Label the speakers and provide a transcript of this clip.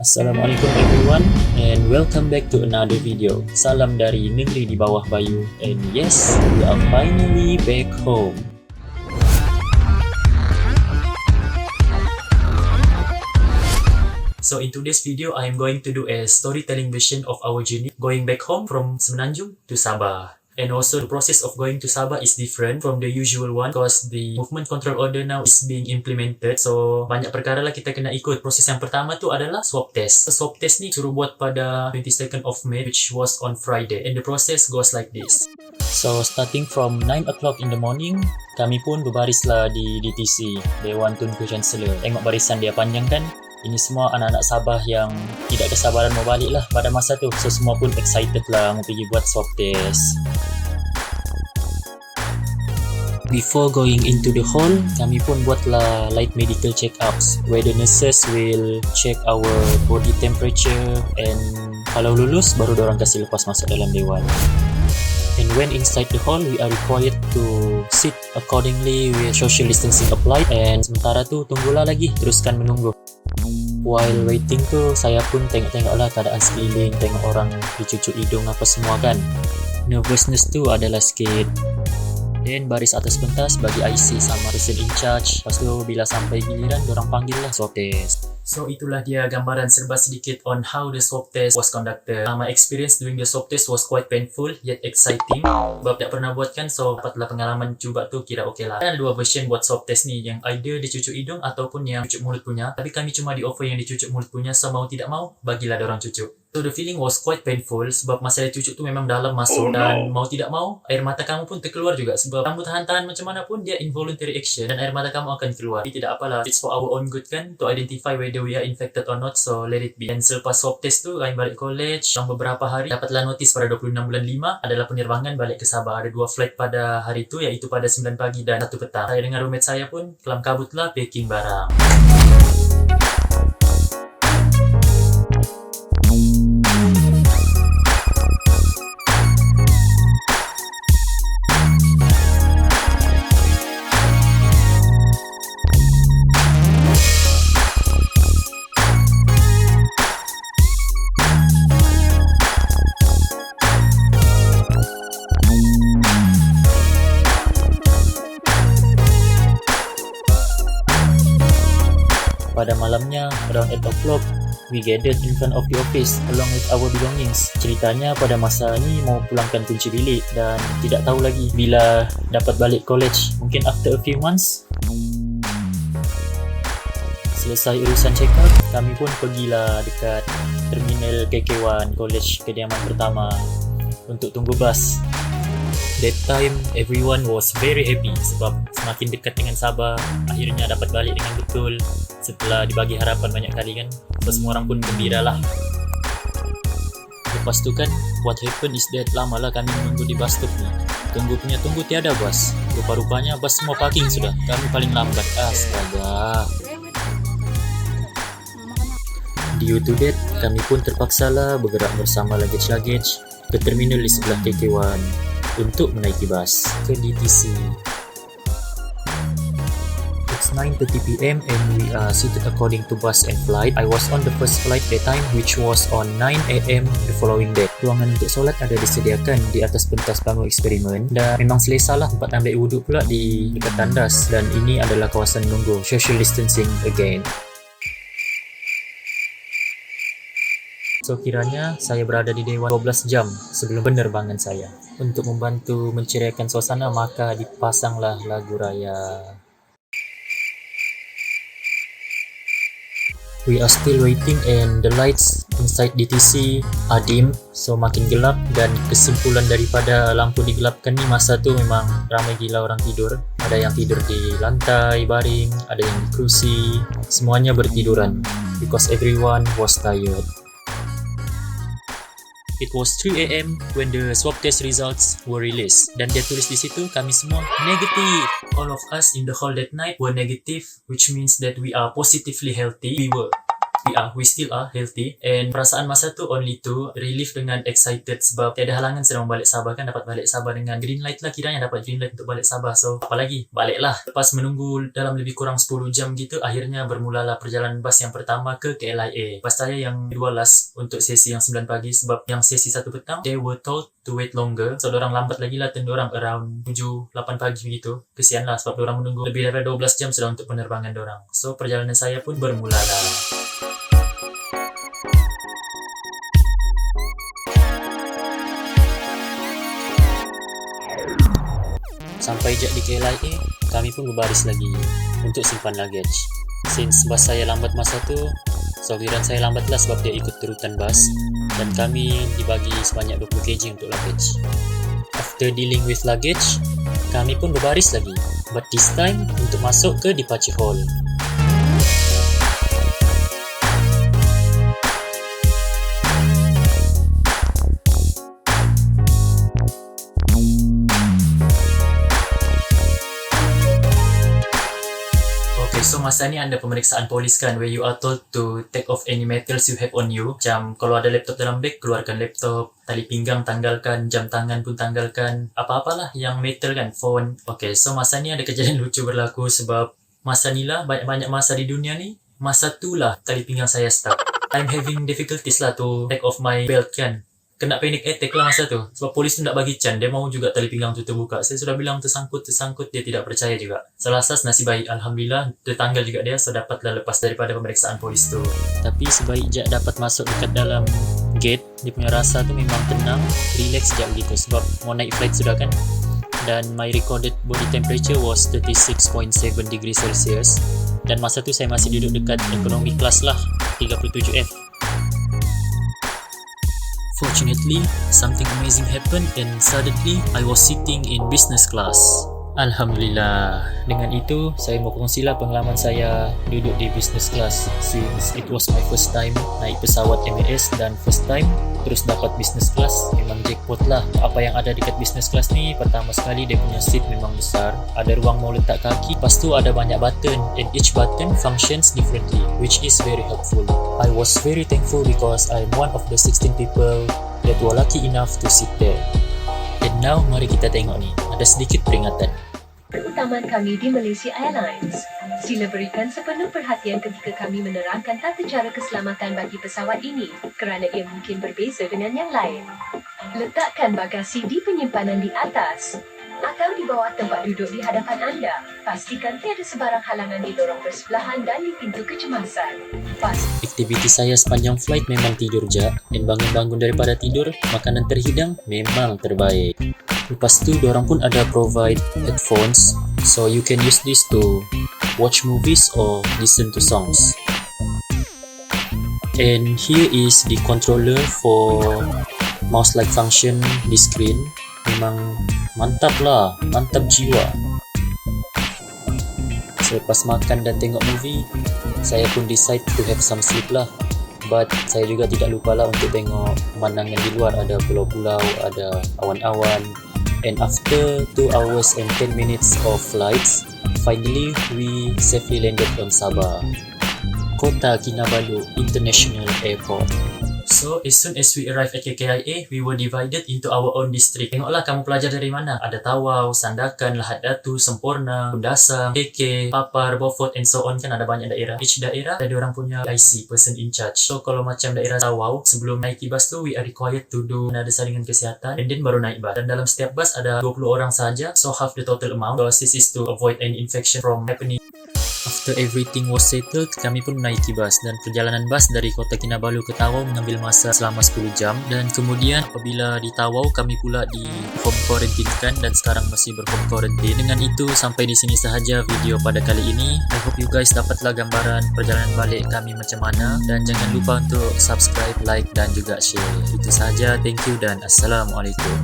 Speaker 1: Assalamualaikum everyone and welcome back to another video. Salam dari negeri di bawah Bayu, and yes, we are finally back home. So in today's video, I am going to do a storytelling version of our journey going back home from Semenanjung to Sabah. And also the process of going to Sabah is different from the usual one because the movement control order now is being implemented. So banyak perkara lah kita kena ikut. Proses yang pertama tu adalah swab test. Swab test ni suruh buat pada 22nd of May, which was on Friday. And the process goes like this. So starting from 9 o'clock in the morning, kami pun berbarislah di DTC, Dewan Tunku Chancellor. Tengok barisan dia panjang kan? Ini semua anak-anak Sabah yang tidak kesabaran mau balik lah pada masa tu. So semua pun excited lah mau pergi buat swab test. Before going into the hall, kami pun buatlah light medical check-ups where the nurses will check our body temperature, and kalau lulus baru diorang kasih lepas masuk dalam dewan. And when inside the hall, we are required to sit accordingly with social distancing applied. And sementara tu tunggulah lagi, teruskan menunggu. While waiting tu, saya pun tengok-tengoklah keadaan sekeliling, tengok orang dicucuk hidung apa semua kan. Nervousness tu adalah sikit. Then baris atas pentas bagi IC sama person in charge. Lepas tu bila sampai giliran, diorang panggil lah swab test. So itulah dia gambaran serba sedikit on how the swab test was conducted. My experience doing the swab test was quite painful yet exciting. Sebab tak pernah buat kan, so dapatlah pengalaman cuba tu kira okey lah. Ada dua version buat swab test ni, yang either dicucuk hidung ataupun yang cucuk mulut punya. Tapi kami cuma di offer yang dicucuk mulut punya, so mau tidak mau bagilah diorang cucuk. So the feeling was quite painful sebab masa dia cucuk tu memang dalam masuk, dan mau tidak mau air mata kamu pun terkeluar juga sebab kamu tahan-tahan macam mana pun dia involuntary action dan air mata kamu akan keluar. Tapi tidak apalah, it's for our own good kan, to identify whether we are infected or not, so let it be. Dan selepas swab test tu kami balik college. Dalam beberapa hari dapatlah notis pada 26 bulan 5 adalah penerbangan balik ke Sabah. Ada 2 flight pada hari tu, iaitu pada 9 pagi dan 1 petang. Saya dengan roommate saya pun kelam kabutlah packing barang. Pada malamnya, around 8 o'clock, we gathered in front of the office along with our belongings. Ceritanya pada masa ni mau pulangkan kunci bilik dan tidak tahu lagi bila dapat balik college. Mungkin after a few months. Selesai urusan check out, kami pun pergilah dekat terminal KK1 college kediaman pertama untuk tunggu bas. That time, everyone was very happy sebab semakin dekat dengan Sabah, akhirnya dapat balik dengan betul setelah dibagi harapan banyak kali kan. So semua orang pun gembira lah. Lepas tu kan, what happened is that lamalah kami menunggu di bus stop ni. Tunggu tiada bas. Rupa-rupanya bas semua parking sudah. Kami paling lambat. Astaga. Due to that, kami pun terpaksalah bergerak bersama luggage ke terminal di sebelah KK1 untuk menaiki bas ke DTC. It's 9:30 PM and we are seated according to bus and flight. I was on the first flight that time, which was on 9 AM the following day. Ruangan untuk solat ada disediakan di atas pentas panggung eksperimen, dan memang selesa lah tempat ambil wuduk pula di dekat tandas, dan ini adalah kawasan menunggu, social distancing again. So kiranya saya berada di Dewan 12 jam sebelum penerbangan saya. Untuk membantu menceriakan suasana, maka dipasanglah lagu raya. We are still waiting and the lights inside DTC are dim, so makin gelap, dan kesimpulan daripada lampu digelapkan ni masa tu memang ramai gila orang tidur. Ada yang tidur di lantai baring, ada yang di kerusi, semuanya bertiduran because everyone was tired. It was 3 AM when the swab test results were released, dan dia tulis di situ kami semua negative. All of us in the hall that night were negative, which means that we are positively healthy. We were. we still are healthy, and perasaan masa tu only to relief dengan excited sebab tiada halangan sedang balik Sabah kan, dapat balik Sabah dengan green light lah, kiranya dapat green light untuk balik Sabah. So apalagi baliklah. Lepas menunggu dalam lebih kurang 10 jam gitu, akhirnya bermulalah perjalanan bas yang pertama ke KLIA. Bas saya yang kedua last untuk sesi yang 9 pagi sebab yang sesi 1 petang they were told to wait longer. So dorang lambat lagi lah, dorang around 7-8 pagi gitu. Kesian lah sebab dorang menunggu lebih dari 12 jam sudah untuk penerbangan dorang. So perjalanan saya pun bermulalah. Sampai je di KLIA, kami pun berbaris lagi untuk simpan luggage. Since bas saya lambat masa tu, so giliran saya lambat lah sebab dia ikut turutan bas, dan kami dibagi sebanyak 20 kg untuk luggage. After dealing with luggage, kami pun berbaris lagi, but this time untuk masuk ke departure hall. So masa ni ada pemeriksaan polis kan, where you are told to take off any metals you have on you. Macam kalau ada laptop dalam beg, keluarkan laptop, tali pinggang tanggalkan, jam tangan pun tanggalkan, apa-apalah yang metal kan, phone. Okay, so masa ni ada kejadian lucu berlaku sebab masa ni lah, banyak masa di dunia ni, masa tu lah tali pinggang saya stuck. I'm having difficulties lah to take off my belt kan. Kena panic attack lah masa tu sebab polis tu tak bagi can, dia mau juga tali pinggang tu terbuka. Saya sudah bilang tersangkut, dia tidak percaya juga. Selasas nasib baik, alhamdulillah tertanggal juga dia, so dapatlah lepas daripada pemeriksaan polis tu. Tapi sebaik je dapat masuk dekat dalam gate, dia punya rasa tu memang tenang, relax je begitu sebab mau naik flight sudah kan. Dan my recorded body temperature was 36.7 degrees Celsius, dan masa tu saya masih duduk dekat economy class lah, 37F. Fortunately, something amazing happened and suddenly I was sitting in business class. Alhamdulillah. Dengan itu, saya mau kongsilah pengalaman saya duduk di business class since it was my first time naik pesawat MAS dan first time terus dapat business class. Memang jackpot lah. Apa yang ada dekat business class ni, pertama sekali dia punya seat memang besar, ada ruang mau letak kaki, lepas tu ada banyak button and each button functions differently, which is very helpful. I was very thankful because I'm one of the 16 people that were lucky enough to sit there. And now, mari kita tengok ni, ada sedikit peringatan.
Speaker 2: Keutamaan kami di Malaysia Airlines. Sila berikan sepenuh perhatian ketika kami menerangkan tata cara keselamatan bagi pesawat ini kerana ia mungkin berbeza dengan yang lain. Letakkan bagasi di penyimpanan di atas atau di bawah tempat duduk di hadapan anda. Pastikan tiada sebarang halangan di lorong bersebelahan dan di pintu kecemasan.
Speaker 1: Aktiviti saya sepanjang flight memang tidur je, dan bangun-bangun daripada tidur, makanan terhidang memang terbaik. Lepas tu, diorang pun ada provide headphones, so you can use this to watch movies or listen to songs. And here is the controller for mouse-like function di screen. Memang mantap lah, mantap jiwa. Selepas makan dan tengok movie, saya pun decide to have some sleep lah. But saya juga tidak lupa lah untuk tengok pemandangan di luar, ada pulau-pulau, ada awan-awan. And after 2 hours and 10 minutes of flights, finally we safely landed on Sabah, Kota Kinabalu International Airport. So, as soon as we arrived at KLIA, we were divided into our own district. Tengoklah kamu pelajar dari mana. Ada Tawau, Sandakan, Lahad Datu, Sempurna, Kundasang, KK, Papar, Beaufort, and so on kan, ada banyak daerah. Each daerah ada orang punya IC, person in charge. So, kalau macam daerah Tawau, sebelum naik bas tu, we are required to do ada saringan kesihatan, and then baru naik bas. Dan dalam setiap bas ada 20 orang saja, so half the total amount. So, this is to avoid any infection from happening. After everything was settled, kami pun menaiki bas, dan perjalanan bas dari Kota Kinabalu ke Tawau mengambil masa selama 10 jam, dan kemudian apabila di Tawau kami pula di home quarantine kan, dan sekarang masih berhome quarantine. Dengan itu sampai di sini sahaja video pada kali ini. I hope you guys dapatlah gambaran perjalanan balik kami macam mana, dan jangan lupa untuk subscribe, like dan juga share. Itu sahaja, thank you dan Assalamualaikum.